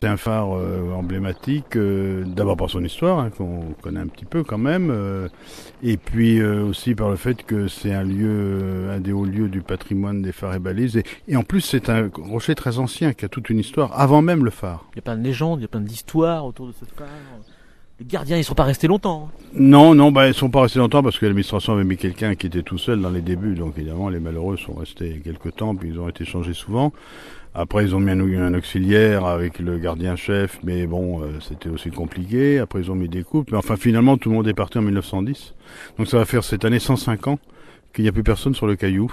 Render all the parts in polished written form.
C'est un phare emblématique, d'abord par son histoire, hein, qu'on connaît un petit peu quand même, et puis aussi par le fait que c'est un lieu, un des hauts lieux du patrimoine des phares et balises. Et en plus, c'est un rocher très ancien qui a toute une histoire, avant même le phare. Il y a plein de légendes, il y a plein d'histoires autour de ce phare. Les gardiens, ils sont pas restés longtemps. Non, non, ils sont pas restés longtemps parce que l'administration avait mis quelqu'un qui était tout seul dans les débuts. Donc évidemment, les malheureux sont restés quelques temps, puis ils ont été changés souvent. Après, ils ont mis un auxiliaire avec le gardien-chef, mais bon, c'était aussi compliqué. Après, ils ont mis des couples. Mais enfin, finalement, tout le monde est parti en 1910. Donc ça va faire cette année 105 ans qu'il n'y a plus personne sur le caillou.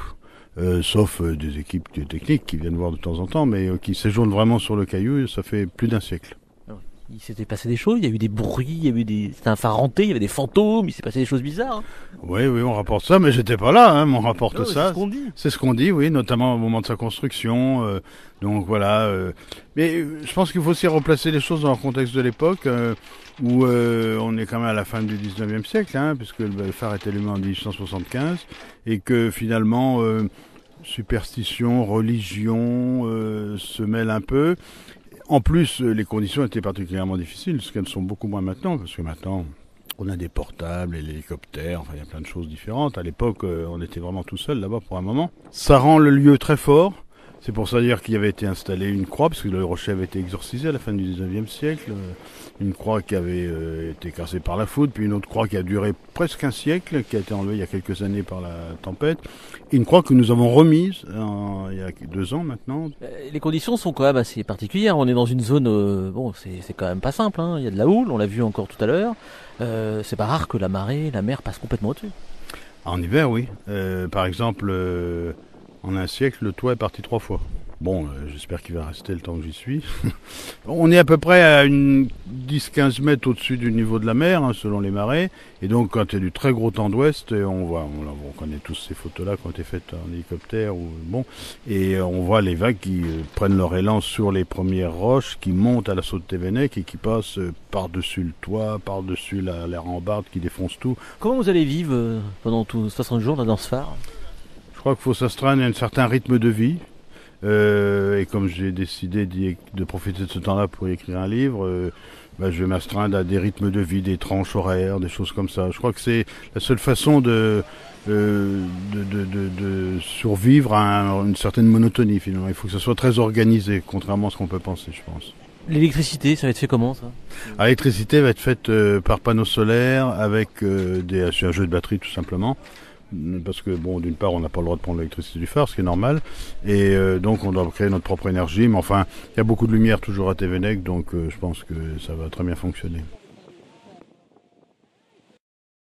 Sauf des équipes techniques qui viennent voir de temps en temps, mais qui séjournent vraiment sur le caillou, ça fait plus d'un siècle. Il s'était passé des choses, il y a eu des bruits, il y a eu c'était un phare hanté, il y avait des fantômes, il s'est passé des choses bizarres. Oui, on rapporte ça, mais j'étais pas là, hein, mais on rapporte ça. C'est ce qu'on dit. C'est ce qu'on dit, oui, notamment au moment de sa construction. Donc voilà. Mais je pense qu'il faut aussi replacer les choses dans le contexte de l'époque, où on est quand même à la fin du 19e siècle, hein, puisque le phare est allumé en 1875, et que finalement, superstition, religion se mêlent un peu. En plus, les conditions étaient particulièrement difficiles, ce qu'elles sont beaucoup moins maintenant, parce que maintenant, on a des portables et l'hélicoptère, enfin il y a plein de choses différentes. À l'époque, on était vraiment tout seul là-bas pour un moment. Ça rend le lieu très fort. C'est pour ça dire qu'il y avait été installé une croix, parce que le rocher avait été exorcisé à la fin du 19e siècle. Une croix qui avait été cassée par la foudre, puis une autre croix qui a duré presque un siècle, qui a été enlevée il y a quelques années par la tempête. Et une croix que nous avons remise il y a 2 ans maintenant. Les conditions sont quand même assez particulières. On est dans une zone, bon, c'est quand même pas simple. Hein. Il y a de la houle, on l'a vu encore tout à l'heure. C'est pas rare que la marée, la mer passe complètement au-dessus. En hiver, oui. Par exemple, en un siècle, le toit est parti 3 fois. Bon, j'espère qu'il va rester le temps que j'y suis. On est à peu près à une 10-15 mètres au-dessus du niveau de la mer, hein, selon les marées. Et donc, quand il y a du très gros temps d'ouest, on connaît tous ces photos-là qui ont été faites en hélicoptère. Et on voit les vagues qui prennent leur élan sur les premières roches, qui montent à la saute Tévenec et qui passent par-dessus le toit, par-dessus la rambarde qui défonce tout. Comment vous allez vivre pendant tous 60 jours là, dans ce phare? Je crois qu'il faut s'astreindre à un certain rythme de vie. Et comme j'ai décidé de profiter de ce temps-là pour écrire un livre, je vais m'astreindre à des rythmes de vie, des tranches horaires, des choses comme ça. Je crois que c'est la seule façon de survivre à une certaine monotonie finalement. Il faut que ça soit très organisé, contrairement à ce qu'on peut penser, je pense. L'électricité, ça va être fait comment ça? L'électricité va être faite par panneaux solaires avec un jeu de batterie tout simplement. Parce que bon, d'une part on n'a pas le droit de prendre l'électricité du phare, ce qui est normal, et donc on doit créer notre propre énergie, mais enfin il y a beaucoup de lumière toujours à Tévenec, donc je pense que ça va très bien fonctionner.